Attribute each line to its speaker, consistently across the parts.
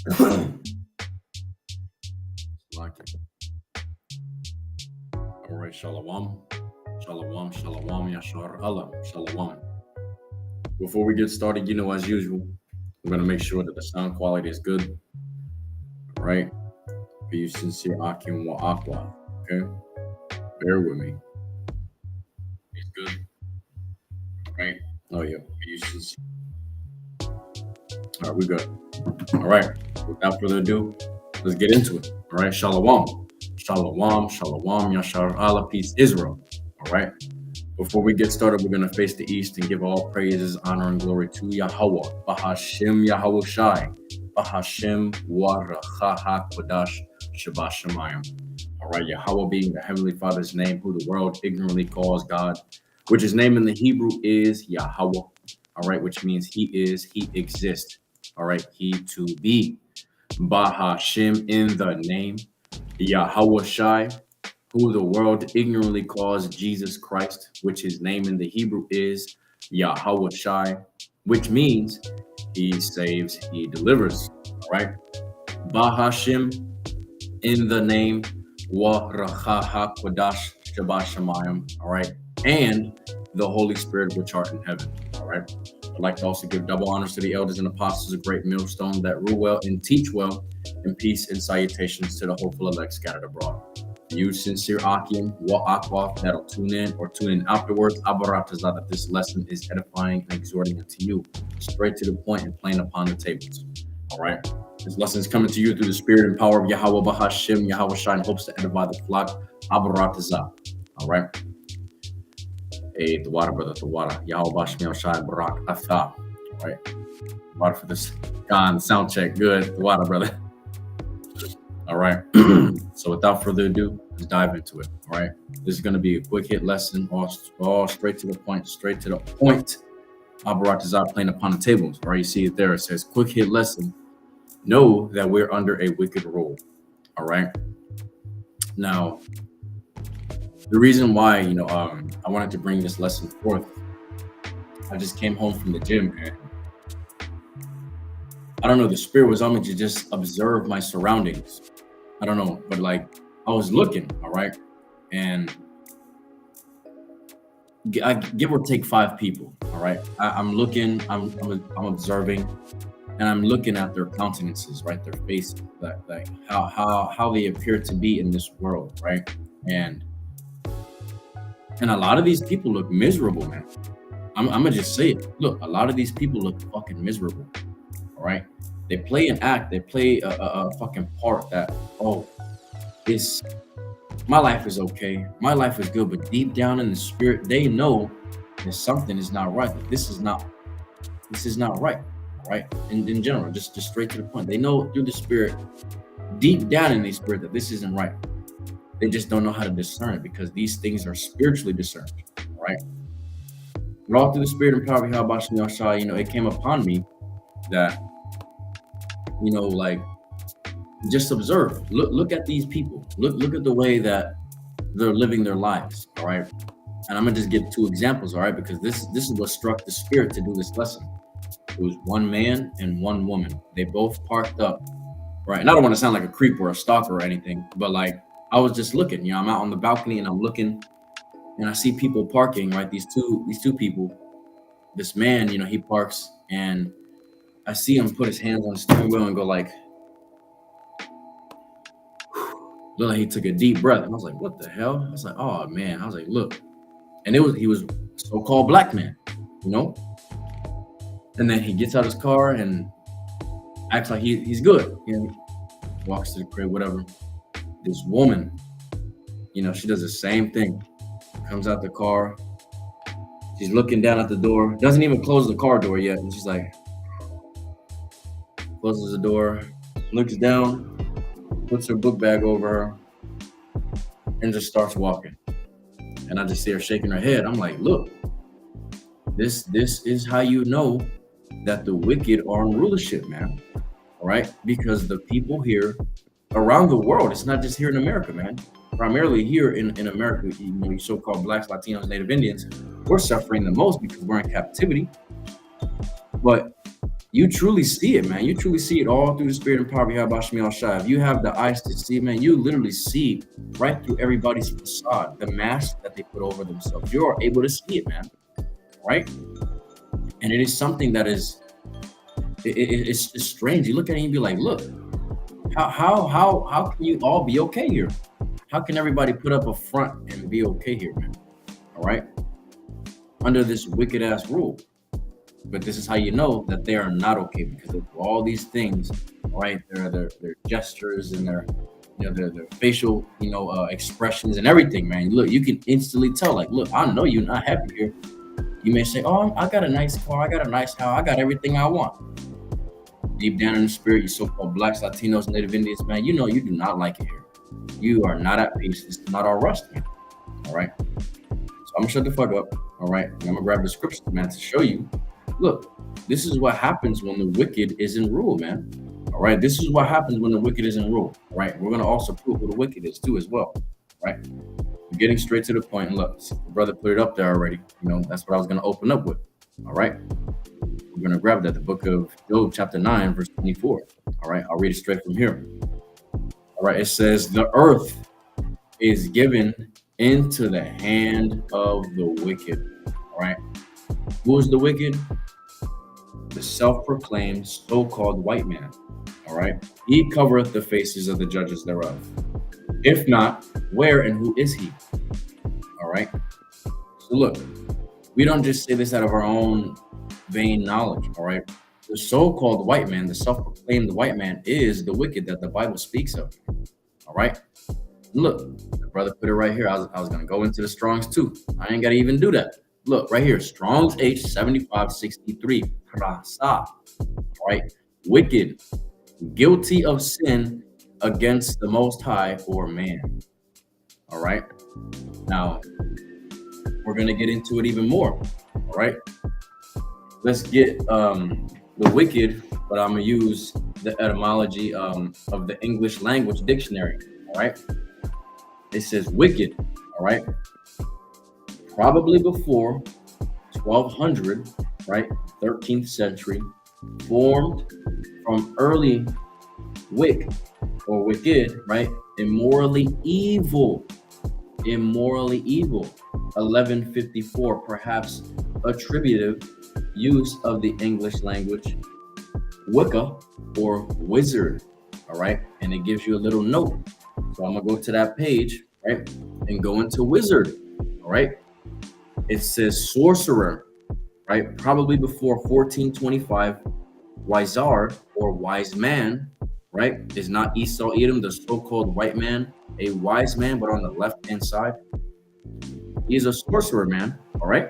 Speaker 1: Like it. All right, shalom. Shalom, shalom, yashar Allah, shalom. Before we get started, as usual, we're going to make sure that the sound quality is good. All right. For you sincere Akim wa Aqua. Okay. Bear with me. It's good. All right. Oh, yeah. For you sincere. All right, we're good. All right. Without further ado, let's get into it. All right. Shalom. Shalom, shalom, yashar Allah, peace, Israel. All right. Before we get started, we're going to face the east and give all praises, honor, and glory to Yahweh, Bahashim Yahweh Shai, Bahashim Warachaha Kodash Shabbat Shemayim. All right, Yahweh being the Heavenly Father's name, who the world ignorantly calls God, which his name in the Hebrew is Yahweh. All right, which means he is, he exists. All right, he to be. Bahashim in the name, Yahweh Shai, who the world ignorantly calls Jesus Christ, which his name in the Hebrew is Yahweh Shai, which means he saves, he delivers. All right. Bahashim in the name Warachaha Kodash Shabbat Shemayim. All right. And the Holy Spirit which art in heaven. All right. I'd like to also give double honors to the elders and apostles of Great Millstone that rule well and teach well, and peace and salutations to the hopeful elect scattered abroad. You sincere Akim, wa Aqua, that'll tune in or tune in afterwards. Abaratazah, that this lesson is edifying and exhorting unto you, straight to the point and plain upon the tables. All right. This lesson is coming to you through the spirit and power of Yahweh Bahashim, Yahweh Shai, and hopes to edify the flock. Abaratazah. All right. Hey, the water, brother, the water. Yahweh Bashmi Shai Barak Atha. All right. Water for this. Gone. Sound check. Good. The water, brother. All right. So without further ado, let's dive into it. All right. This is going to be a quick hit lesson, all straight to the point, straight to the point. Abaratazah playing upon the tables. All right. You see it there. It says quick hit lesson. Know that we're under a wicked rule. All right. Now, the reason why, I wanted to bring this lesson forth, I just came home from the gym and I don't know, the spirit was on me to just observe my surroundings. I don't know, but like I was looking, all right, and I give or take 5 people, all right. I'm looking, I'm observing, and I'm looking at their countenances, right, their faces, like how they appear to be in this world, right, and a lot of these people look miserable, man. I'm gonna just say it. Look, a lot of these people look fucking miserable, all right. They play an act, they play a fucking part that, it's my life is okay, my life is good, but deep down in the spirit, they know that something is not right. That this is not right, right? In general, just straight to the point. They know through the spirit, deep down in their spirit, that this isn't right. They just don't know how to discern it because these things are spiritually discerned, right? But all through the spirit and power of Yahweh Bashmi Shai, it came upon me that, like, just observe, look at these people, look at the way that they're living their lives, all right. And I'm gonna just give 2 examples, all right, because this is what struck the spirit to do this lesson. It was one man and one woman. They both parked up, right. And I don't want to sound like a creep or a stalker or anything, but like I was just looking, I'm out on the balcony and I'm looking, and I see people parking, right. These two people. This man, he parks, and I see him put his hands on the steering wheel and go like, look like he took a deep breath. And I was like, what the hell? I was like, oh man. I was like, look. And he was a so-called black man, And then he gets out of his car and acts like he's good. Walks to the crib, whatever. This woman, she does the same thing. Comes out the car. She's looking down at the door. Doesn't even close the car door yet. And she's like, closes the door, looks down, puts her book bag over her, and just starts walking. And I just see her shaking her head. I'm like, look, this is how you know that the wicked are in rulership, man. All right? Because the people here around the world, it's not just here in America, man. Primarily here in America, you so-called blacks, Latinos, Native Indians, we're suffering the most because we're in captivity. But, You truly see it, man. You truly see it all through the spirit and power of Yahweh Shai. If you have the eyes to see, man, you literally see right through everybody's facade, the mask that they put over themselves. You are able to see it, man. Right? And it is something that is it's strange. You look at it and you be like, look, how can you all be okay here? How can everybody put up a front and be okay here, man? All right, under this wicked ass rule. But this is how you know that they are not okay, because of all these things, right? Their gestures and their their facial expressions and everything, man. Look, you can instantly tell. Like, look, I know you're not happy here. You may say, "Oh, I got a nice car, I got a nice house, I got everything I want." Deep down in the spirit, you so-called blacks, Latinos, Native Indians, man, you know you do not like it here. You are not at peace. It's not our rust, man. All right. So I'm gonna shut the fuck up. All right. And I'm gonna grab the scriptures, man, to show you. Look, this is what happens when the wicked is in rule, man. All right. This is what happens when the wicked is in rule. All right. We're gonna also prove who the wicked is too, as well. All right. We're getting straight to the point. And look, the brother put it up there already. That's what I was gonna open up with. All right. We're going to grab that, the book of Job, chapter 9, verse 24. All right, I'll read it straight from here. All right, it says, the earth is given into the hand of the wicked. All right, who is the wicked? The self-proclaimed so-called white man. All right, he covereth the faces of the judges thereof. If not, where and who is he? All right, so look, we don't just say this out of our own vain knowledge. All right, the so-called white man, the self-proclaimed white man, is the wicked that the Bible speaks of. All right, look, the brother put it right here. I was gonna go into the Strong's too. I ain't gotta even do that. Look right here, Strong's H7563. All right, wicked, guilty of sin against the Most High or man. All right, now we're gonna get into it even more. All right. Let's get the wicked, but I'm gonna use the etymology of the English language dictionary. All right, it says wicked. All right, probably before 1200, right, 13th century, formed from early wick or wicked, right, immorally evil. 1154, perhaps attributive use of the English language, Wicca or wizard. All right, and it gives you a little note. So I'm gonna go to that page, right, and go into wizard. All right, it says sorcerer, right, probably before 1425. Wizard or wise man, right, is not Esau Edom, the so-called white man, a wise man, but on the left hand side, he's a sorcerer, man. All right.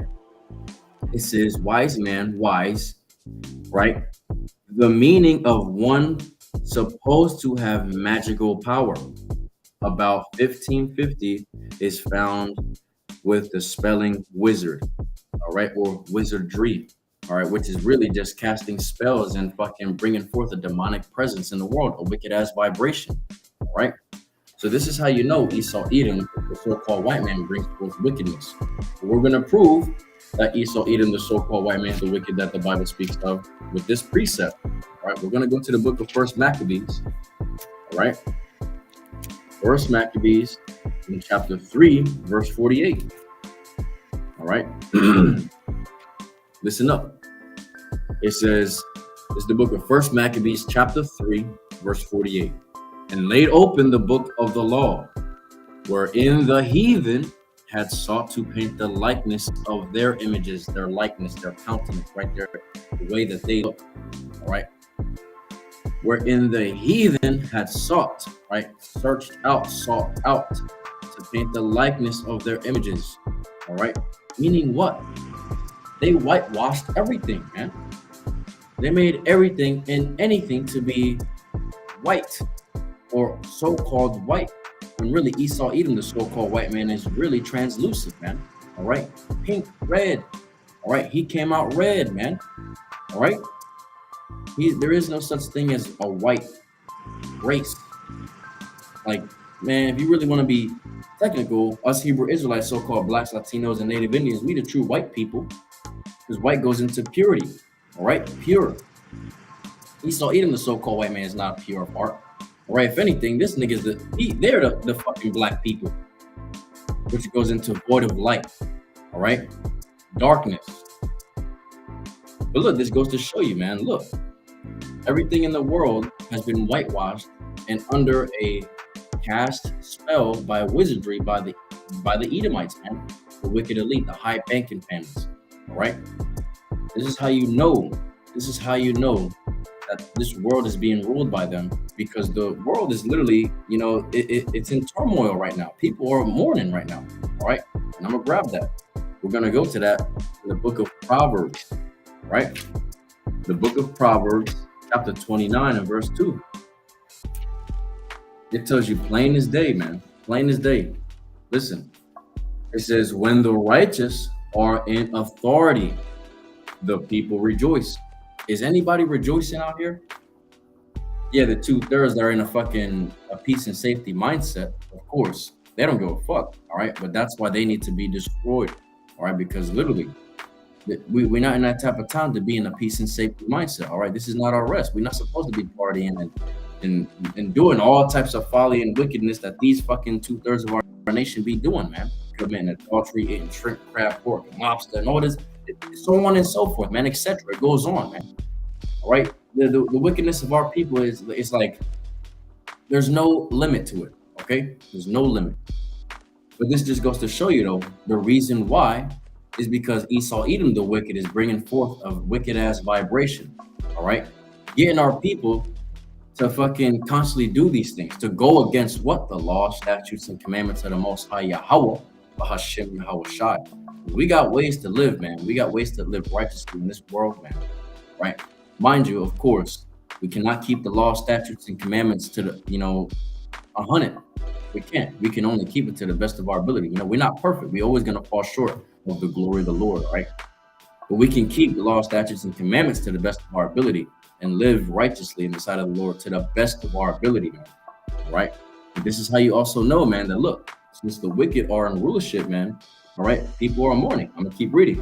Speaker 1: It says wise man, wise, right? The meaning of one supposed to have magical power. About 1550 is found with the spelling wizard, all right, or wizardry, all right, which is really just casting spells and fucking bringing forth a demonic presence in the world, a wicked ass vibration, all right? So this is how you know Esau Edom, the so-called white man, brings forth wickedness. But we're going to prove that Esau Edom, the so-called white man, is the wicked that the Bible speaks of with this precept. All right, we're going to go to the book of First Maccabees. All right, First Maccabees in chapter 3, verse 48. All right, listen up. It says, it's the book of First Maccabees, chapter 3, verse 48. And laid open the book of the law, wherein the heathen had sought to paint the likeness of their images, their likeness, their countenance, right there, the way that they look, all right? Wherein the heathen had sought, right, searched out, sought out to paint the likeness of their images, all right? Meaning what? They whitewashed everything, man. They made everything and anything to be white or so-called white. When really Esau Edom, the so-called white man, is really translucent, man. All right, pink, red. All right, he came out red, man. All right, there is no such thing as a white race. Like, man, if you really want to be technical, us Hebrew Israelites, so-called blacks, Latinos, and Native Indians, we the true white people, because white goes into purity. All right, pure. Esau Edom, the so-called white man, is not pure of heart. All right, if anything, this nigga's they're the fucking black people, which goes into void of light. All right, darkness. But look, this goes to show you, man. Look, everything in the world has been whitewashed and under a cast spell by wizardry by the Edomites, man, the wicked elite, the high banking families. All right, this is how you know. This is how you know that this world is being ruled by them, because the world is literally, it's in turmoil right now. People are mourning right now. All right, and I'm gonna grab that. We're gonna go to that in the book of Proverbs, right? The book of Proverbs, chapter 29 and verse 2. It tells you plain as day, man. Plain as day. Listen, it says, when the righteous are in authority, the people rejoice. Is anybody rejoicing out here? Yeah, the 2/3 that are in a peace and safety mindset, of course. They don't give a fuck, all right? But that's why they need to be destroyed, all right? Because literally, we're not in that type of time to be in a peace and safety mindset, all right? This is not our rest. We're not supposed to be partying and doing all types of folly and wickedness that these fucking 2/3 of our nation be doing, man. Committing adultery, eating shrimp, crab, pork, lobster, and all this, so on and so forth, man, etc. It goes on, man. All right? The wickedness of our people is like, there's no limit to it, okay? There's no limit. But this just goes to show you, though, the reason why is because Esau Edom, the wicked, is bringing forth a wicked-ass vibration, all right? Getting our people to fucking constantly do these things, to go against what? The law, statutes, and commandments of the Most High Yahweh, Bahashem Yahweh Shai. We got ways to live, man. We got ways to live righteously in this world, man, right? Mind you, of course, we cannot keep the law, statutes, and commandments to the, 100. We can't. We can only keep it to the best of our ability. We're not perfect. We're always going to fall short of the glory of the Lord, right? But we can keep the law, statutes, and commandments to the best of our ability and live righteously in the sight of the Lord to the best of our ability, man, right? And this is how you also know, man, that look, since the wicked are in rulership, man, all right, people are mourning. I'm going to keep reading.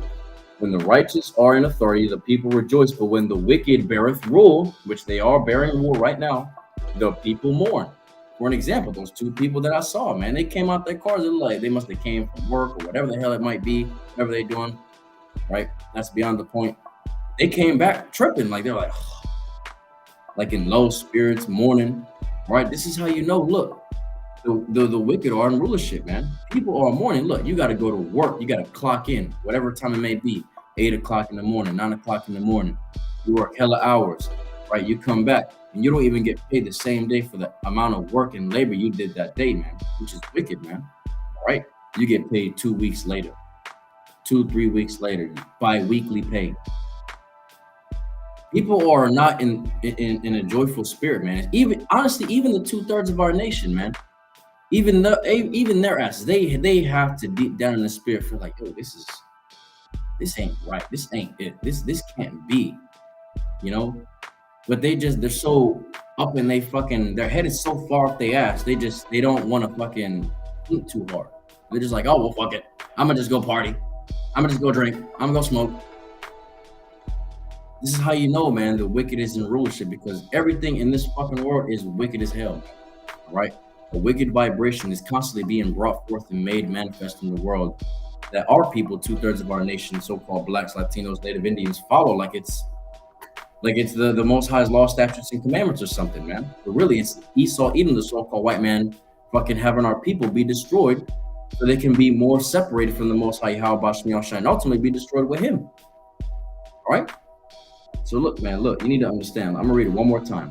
Speaker 1: When the righteous are in authority, the people rejoice. But when the wicked beareth rule, which they are bearing rule right now, the people mourn. For an example, those two people that I saw, man, they came out their cars. They must have came from work or whatever the hell it might be, whatever they're doing, right? That's beyond the point. They came back tripping, like they're like in low spirits, mourning, right? This is how you know, look, the wicked are in rulership, man. People are mourning. Look, you got to go to work. You got to clock in, whatever time it may be, 8 o'clock in the morning, 9 o'clock in the morning. You work hella hours, right? You come back and you don't even get paid the same day for the amount of work and labor you did that day, man, which is wicked, man, right? You get paid 2 weeks later, 2-3 weeks later, bi-weekly pay. People are not in a joyful spirit, man. Even honestly, even the 2/3 of our nation, man, even their asses, they have to deep down in the spirit feel like, yo, this ain't right. This ain't it. This can't be, But they're so up and their head is so far up their ass. They don't want to fucking think too hard. They're just like, oh well, fuck it. I'm gonna just go party. I'm gonna just go drink. I'm gonna go smoke. This is how you know, man, the wicked is in rulership, because everything in this fucking world is wicked as hell, all right? A wicked vibration is constantly being brought forth and made manifest in the world that our people, 2/3 of our nation, so-called blacks, Latinos, Native Indians, follow like it's the Most High's law, statutes, and commandments or something, man. But really, it's Esau, even the so-called white man, fucking having our people be destroyed so they can be more separated from the Most High Yahweh Bashmi and ultimately be destroyed with him, all right? So look, man, you need to understand. I'm gonna read it one more time.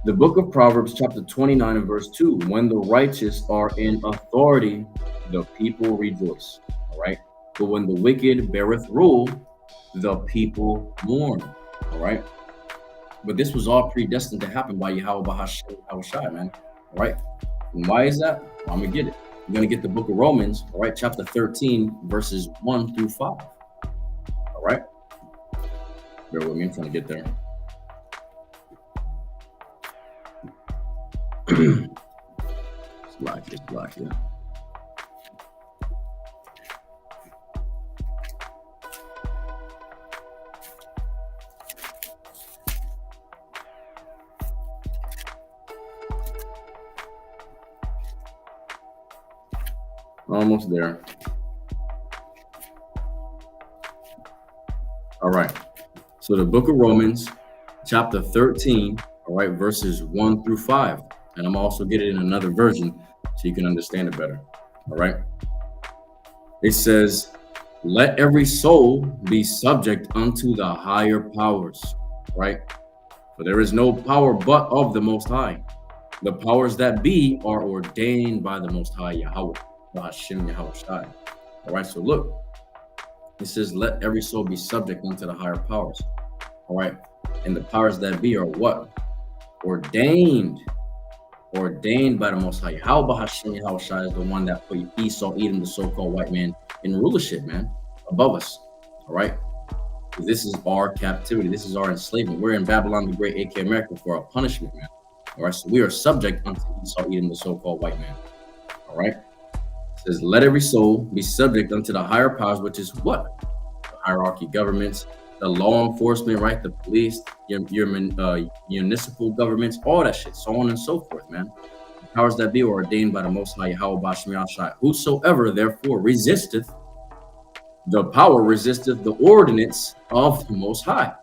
Speaker 1: The book of Proverbs, chapter 29 and verse 2. When the righteous are in authority, the people rejoice. All right. But when the wicked beareth rule, the people mourn. All right. But this was all predestined to happen by Yahweh Bahashem Yahweh Shai, man. All right. And why is that? Well, I'm gonna get it. I'm gonna get the book of Romans, all right, chapter 13, verses 1 through 5. All right. Bear with me, I'm trying to get there. It's black, yeah. Almost there. All right. So the book of Romans, chapter 13, all right, verses 1 through 5. And I'm also getting in another version so you can understand it better. All right. It says, let every soul be subject unto the higher powers, right? For there is no power but of the Most High. The powers that be are ordained by the Most High Yahweh, Hashem Yahweh Shai. All right, so look, it says, let every soul be subject unto the higher powers. All right, and the powers that be are what? Ordained by the Most High. Yahweh Hashem Yahweh Shai is the one that put Esau, Edom, the so-called white man, in rulership, man, above us. All right, this is our captivity. This is our enslavement. We're in Babylon the Great, aka America, for our punishment, man. All right, so we are subject unto Esau, Edom, the so-called white man. All right, it says, let every soul be subject unto the higher powers, which is what? The hierarchy governments, the law enforcement, right? The police, your municipal governments, all that shit, so on and so forth, man. The powers that be are ordained by the Most High Yahweh Bashmi Al-Shai. Whosoever therefore resisteth the power, resisteth the ordinance of the Most High.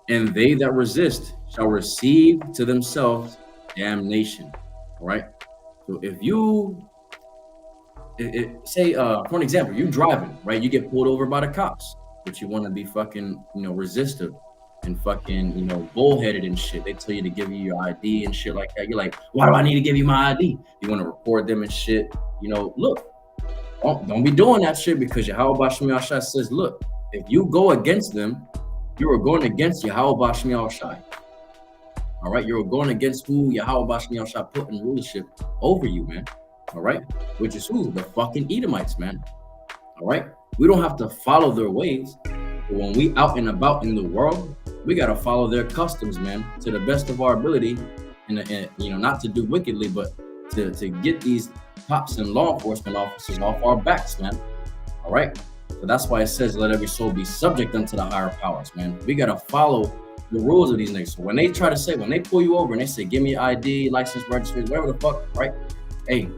Speaker 1: And they that resist shall receive to themselves damnation. All right. So if you say, for an example, you driving, right? You get pulled over by the cops, but you want to be fucking, resistive and fucking, bullheaded and shit. They tell you to give you your ID and shit like that. You're like, why do I need to give you my ID? You want to record them and shit. Look, don't be doing that shit, because Yahweh Bashmi Al-Shai says, look, if you go against them, you are going against Yahweh Bashmi Al-Shai. All right, you're going against who Yahweh Bashmi Al-Shai put in rulership over you, man. All right, which is who? The fucking Edomites, man. All right, we don't have to follow their ways, but when we out and about in the world, we got to follow their customs, man, to the best of our ability, and not to do wickedly, but to get these cops and law enforcement officers off our backs, man. All right, so that's why it says, let every soul be subject unto the higher powers, man. We got to follow the rules of these niggas. So when they try to say, when they pull you over and they say, give me your ID, license, registration, whatever the fuck, right? Hey,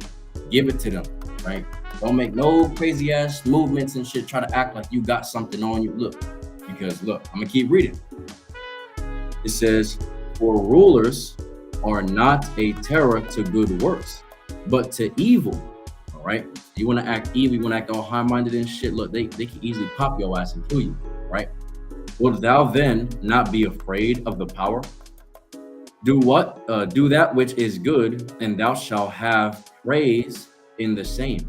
Speaker 1: give it to them, right? Don't make no crazy ass movements and shit. Try to act like you got something on you. Look, because look, I'm gonna keep reading. It says, for rulers are not a terror to good works, but to evil. All right, you want to act evil, you want to act all high-minded and shit. Look, they can easily pop your ass and kill you, right? Wilt thou then not be afraid of the power? Do what? Do that which is good, and thou shalt have praise in the same.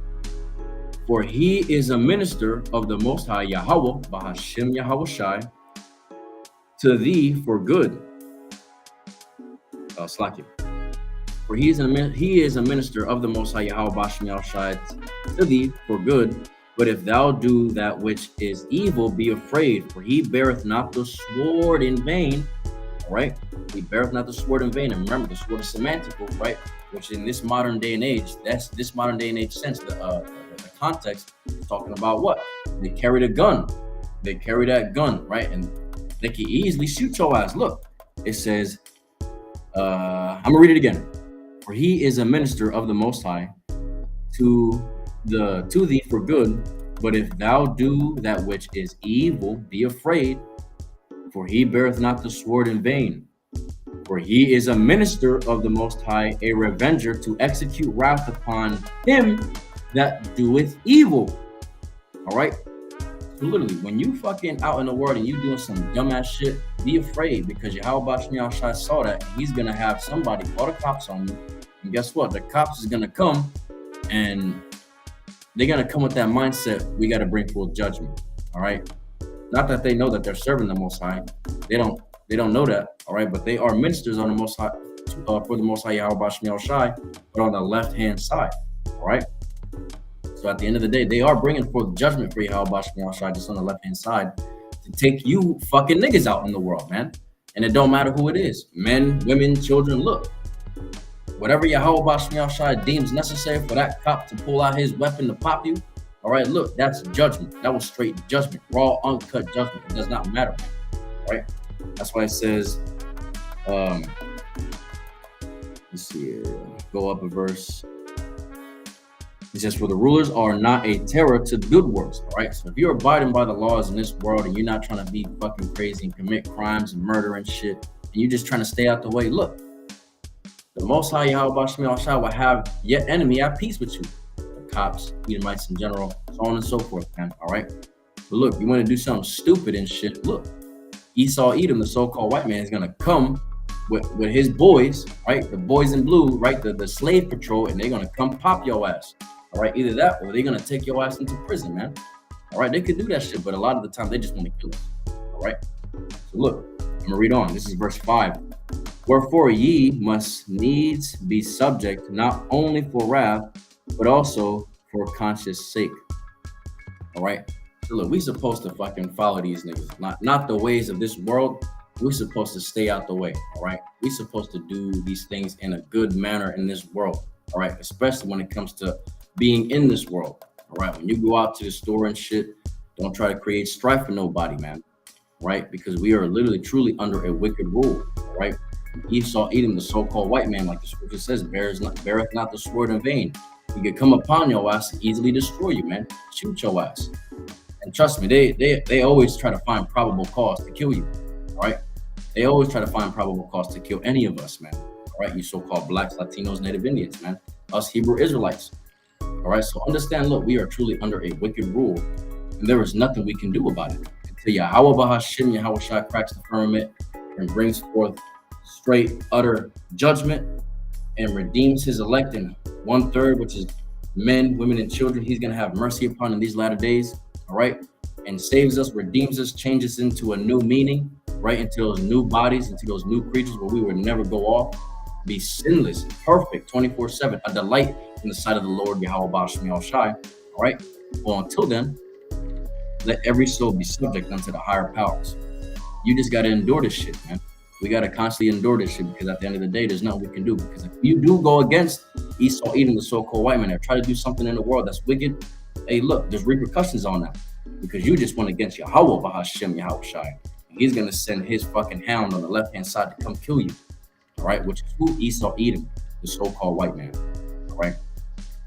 Speaker 1: For he is a minister of the Most High Yahweh, Bahashem Yahweh Shai, to thee for good. Slack it. For he is a minister of the Most High Yahweh, Bahashem Yahweh Shai, to thee for good. But if thou do that which is evil, be afraid, for he beareth not the sword in vain. All right, he beareth not the sword in vain. And remember, the sword is semantical, right? Which in this modern day and age, that's this modern day and age sense. The context is talking about what? They carried a gun. They carry that gun, right? And they can easily shoot your ass. Look, it says, I'm gonna read it again. For he is a minister of the Most High to thee for good. But if thou do that which is evil, be afraid, for he beareth not the sword in vain. For he is a minister of the Most High, a revenger to execute wrath upon him that doeth evil. All right. So literally, when you fucking out in the world and you doing some dumbass shit, be afraid, because Yahweh Bashmi Al-Shai saw that, and he's gonna have somebody call the cops on you. And guess what? The cops is gonna come, and they're gonna come with that mindset. We got to bring full judgment. All right. Not that they know that they're serving the Most High. They don't know that. All right. But they are ministers on the Most High, for the Most High Yahweh Bashmi Al-Shai, but on the left hand side. All right. So at the end of the day, they are bringing forth judgment for Yahweh Bashmi Al-Shai, just on the left hand side, to take you fucking niggas out in the world, man. And it don't matter who it is, men, women, children. Look, whatever Yahweh Bashmi Al-Shai deems necessary for that cop to pull out his weapon to pop you, all right, look, that's judgment. That was straight judgment, raw, uncut judgment. It does not matter, man. All right? That's why it says, let's see here, go up a verse. He says, for the rulers are not a terror to good works. All right. So if you're abiding by the laws in this world and you're not trying to be fucking crazy and commit crimes and murder and shit, and you're just trying to stay out the way, look, the Most High Yahweh Shemi Al-Shai will have your enemy at peace with you. The cops, Edomites in general, so on and so forth, man. All right. But look, you want to do something stupid and shit. Look, Esau Edom, the so-called white man, is gonna come with his boys, right? The boys in blue, right? The slave patrol, and they're gonna come pop your ass. All right, either that or they're gonna take your ass into prison, man. All right, they could do that shit, but a lot of the time they just want to kill us. All right. So look, I'm gonna read on. This is verse 5. Wherefore ye must needs be subject, not only for wrath, but also for conscience sake. All right. So look, we supposed to fucking follow these niggas, not the ways of this world. We're supposed to stay out the way. All right. We're supposed to do these things in a good manner in this world. All right. Especially when it comes to being in this world. All right. When you go out to the store and shit, don't try to create strife for nobody, man. Right. Because we are literally, truly under a wicked rule. All right. Esau Edom, the so-called white man, like the scripture says, beareth not the sword in vain. He could come upon your ass and easily destroy you, man. Shoot your ass. And trust me, they always try to find probable cause to kill you. All right. They always try to find probable cause to kill any of us, man. All right. You so-called blacks, Latinos, Native Indians, man. Us Hebrew Israelites. All right. So understand, look, we are truly under a wicked rule, and there is nothing we can do about it. Until Yahweh Bahashim, Yahweh Shai cracks the firmament and brings forth straight, utter judgment and redeems his elect in 1/3, which is men, women, and children. He's going to have mercy upon in these latter days. All right. And saves us, redeems us, changes into a new meaning, right? Into those new bodies, into those new creatures where we would never go off, be sinless, perfect, 24/7, a delight in the sight of the Lord, Yahweh Bashmi Al-Shai. All right. Well, until then, let every soul be subject unto the higher powers. You just got to endure this shit, man. We got to constantly endure this shit because at the end of the day, there's nothing we can do. Because if you do go against Esau Edom, the so-called white man, or try to do something in the world that's wicked, hey, look, there's repercussions on that. Because you just went against Yahweh Bahashim Yahweh Shai. He's going to send his fucking hound on the left-hand side to come kill you. All right, which is who? Esau Edom, the so-called white man. All right.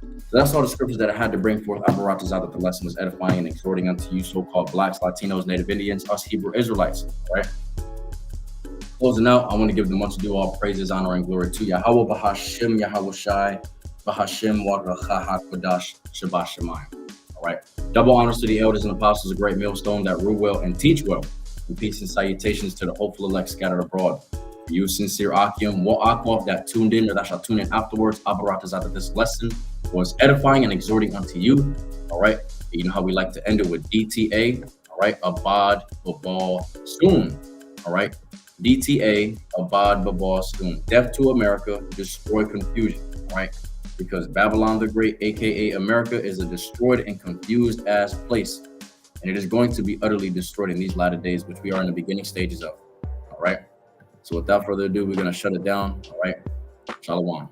Speaker 1: So that's all the scriptures that I had to bring forth. Abaratazah, that the lesson was edifying and exhorting unto you so-called blacks, Latinos, Native Indians, us Hebrew Israelites. All right. Closing out, I want to give the much due all praises, honor, and glory to Yahweh Bahashim Yahweh Shai Bahashim Waracha HaKodash Shabbat Shemayim. All right. Double honors to the elders and apostles, a great millstone that rule well and teach well. And peace and salutations to the hopeful elect scattered abroad. For you, sincere Akim, Wa'akov, that tuned in or that shall tune in afterwards, Abaratazah, that this lesson was edifying and exhorting unto you. All right. You know how we like to end it with DTA. All right. Abad Babal soon. All right. DTA, Abad Babal soon. Death to America, destroy confusion. All right. Because Babylon the Great, aka America, is a destroyed and confused ass place. And it is going to be utterly destroyed in these latter days, which we are in the beginning stages of. All right. So without further ado, we're going to shut it down. All right. Shalom.